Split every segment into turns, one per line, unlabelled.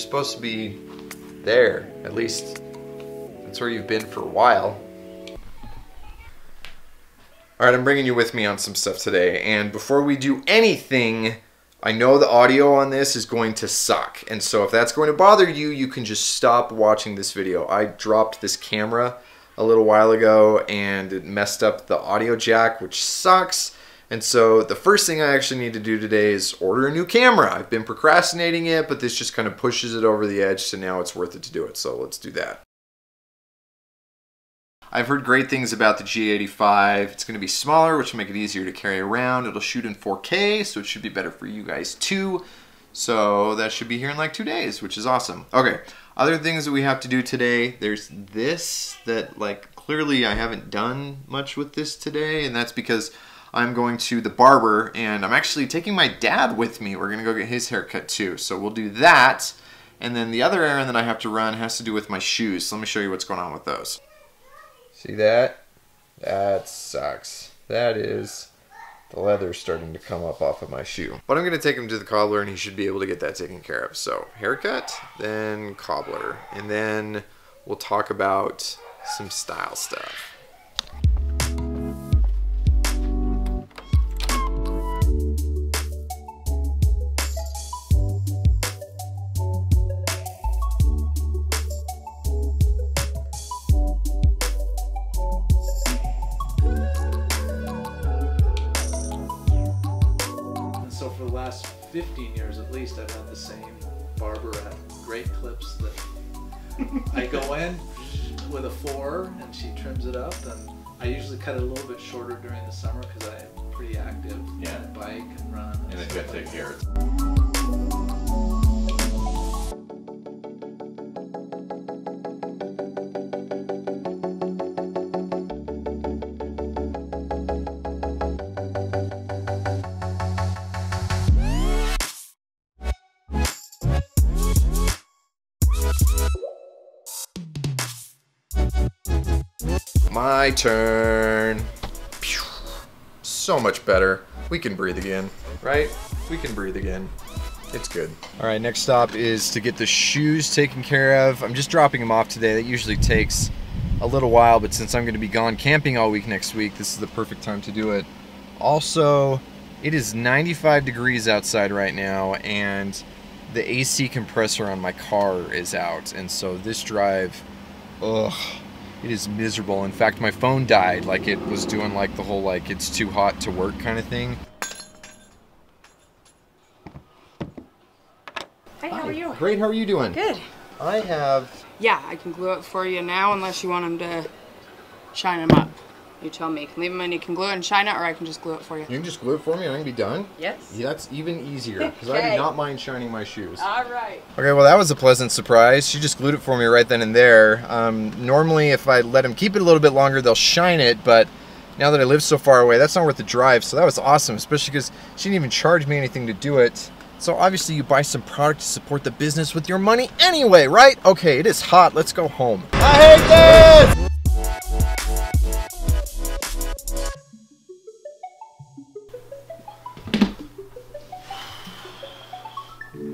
supposed to be there. At least that's where you've been for a while. Alright, I'm bringing you with me on some stuff today, and before we do anything, I know the audio on this is going to suck, and so if that's going to bother you, you can just stop watching this video. I dropped this camera a little while ago, and it messed up the audio jack, which sucks, and so the first thing I actually need to do today is order a new camera. I've been procrastinating it, but this just kind of pushes it over the edge, so now it's worth it to do it, so let's do that. I've heard great things about the G85. It's going to be smaller, which will make it easier to carry around. It'll shoot in 4K, so it should be better for you guys too. So that should be here in like 2 days, which is awesome. Okay, other things that we have to do today. There's this that like clearly I haven't done much with this today, and that's because I'm going to the barber, and I'm actually taking my dad with me. We're going to go get his haircut too, so we'll do that. And then the other errand that I have to run has to do with my shoes. So let me show you what's going on with those. See that? That sucks. That is the leather starting to come up off of my shoe. But I'm going to take him to the cobbler and he should be able to get that taken care of. So haircut, then cobbler, and then we'll talk about some style stuff.
So for the last 15 years at least, I've had the same barber at Great Clips that I go in with a 4 and she trims it up, and I usually cut it a little bit shorter during the summer because I'm pretty active.
Yeah.
I bike and run.
And then you gotta take care of it.
My turn. Phew. So much better. We can breathe again, right? We can breathe again. It's good. All right, next stop is to get the shoes taken care of. I'm just dropping them off today. That usually takes a little while, but since I'm going to be gone camping all week next week, this is the perfect time to do it. Also, it is 95 degrees outside right now, and the AC compressor on my car is out, and so this drive, ugh. It is miserable. In fact, my phone died. Like, it was doing like the whole like it's too hot to work kind of thing.
Hey, how are you?
Great, how are you doing?
Good.
I have...
Yeah, I can glue it for you now unless you want them to shine them up. You tell me. You can leave them and you can glue it and shine it, or I can just glue it for you.
You can just glue it for me and I can be done?
Yes.
Yeah, that's even easier, because I do not mind shining my shoes.
All right.
Okay, well that was a pleasant surprise. She just glued it for me right then and there. Normally if I let them keep it a little bit longer, they'll shine it, but now that I live so far away, that's not worth the drive, so that was awesome, especially because she didn't even charge me anything to do it. So obviously you buy some product to support the business with your money anyway, right? Okay, it is hot. Let's go home. I hate this!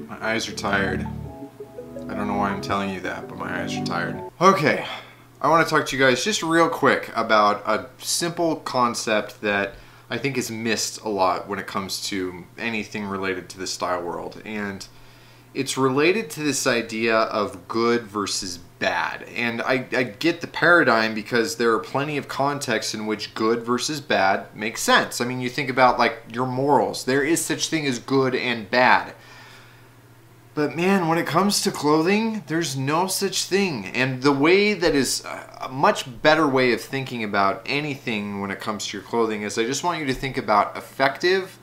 My eyes are tired. I don't know why I'm telling you that, but my eyes are tired. Okay, I want to talk to you guys just real quick about a simple concept that I think is missed a lot when it comes to anything related to the style world. And it's related to this idea of good versus bad. And I get the paradigm because there are plenty of contexts in which good versus bad makes sense. I mean, you think about like your morals. There is such thing as good and bad. But man, when it comes to clothing, there's no such thing. And the way that is a much better way of thinking about anything when it comes to your clothing is I just want you to think about effective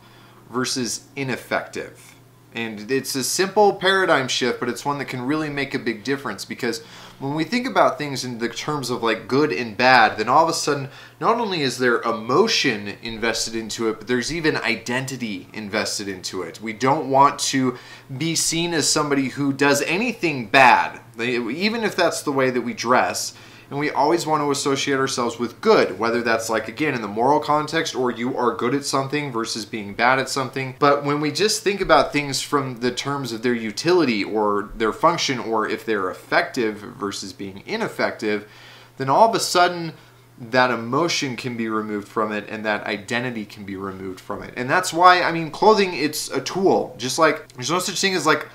versus ineffective. And it's a simple paradigm shift, but it's one that can really make a big difference, because when we think about things in the terms of like good and bad, then all of a sudden, not only is there emotion invested into it, but there's even identity invested into it. We don't want to be seen as somebody who does anything bad, even if that's the way that we dress. and we always want to associate ourselves with good, whether that's like, again, in the moral context, or you are good at something versus being bad at something. But when we just think about things from the terms of their utility or their function, or if they're effective versus being ineffective, then all of a sudden that emotion can be removed from it and that identity can be removed from it. And that's why, I mean, clothing, it's a tool. Just like there's no such thing as like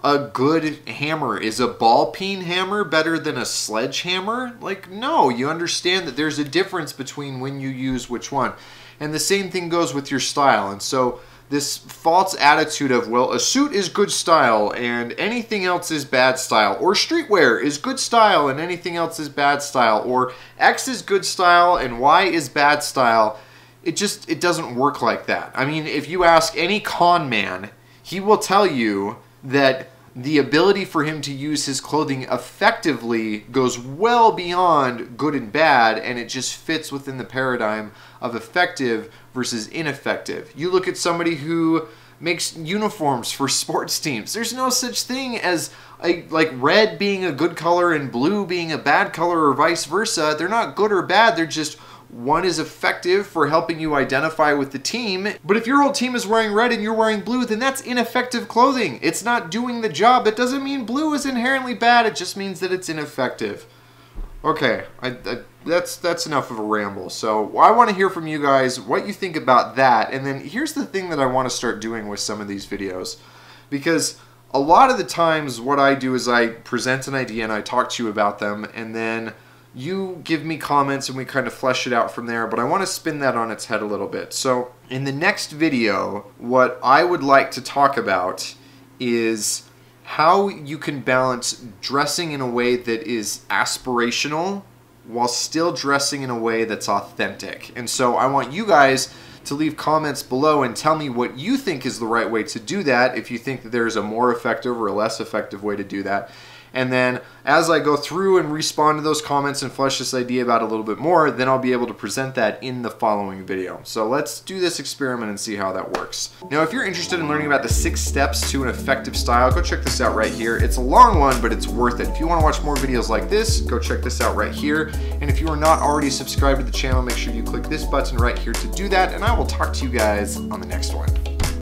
a good hammer. Is a ball peen hammer better than a sledgehammer? Like, no, you understand that there's a difference between when you use which one. And the same thing goes with your style. And so this false attitude of, well, a suit is good style and anything else is bad style, or streetwear is good style and anything else is bad style, or X is good style and Y is bad style, it doesn't work like that. I mean, if you ask any con man, he will tell you that the ability for him to use his clothing effectively goes well beyond good and bad, and it just fits within the paradigm of effective versus ineffective. You look at somebody who makes uniforms for sports teams. There's no such thing as like red being a good color and blue being a bad color, or vice versa. They're not good or bad. They're just, one is effective for helping you identify with the team. But if your whole team is wearing red and you're wearing blue, then that's ineffective clothing. It's not doing the job. That doesn't mean blue is inherently bad. It just means that it's ineffective. Okay, that's enough of a ramble. So I want to hear from you guys what you think about that. And then here's the thing that I want to start doing with some of these videos. Because a lot of the times what I do is I present an idea and I talk to you about them, and then you give me comments and we kind of flesh it out from there, but I want to spin that on its head a little bit. So in the next video, what I would like to talk about is how you can balance dressing in a way that is aspirational while still dressing in a way that's authentic. And so I want you guys to leave comments below and tell me what you think is the right way to do that, if you think that there's a more effective or a less effective way to do that. And then as I go through and respond to those comments and flesh this idea out a little bit more, then I'll be able to present that in the following video. So let's do this experiment and see how that works. Now, if you're interested in learning about the 6 steps to an effective style, go check this out right here. It's a long one, but it's worth it. If you want to watch more videos like this, go check this out right here. And if you are not already subscribed to the channel, make sure you click this button right here to do that. And I will talk to you guys on the next one.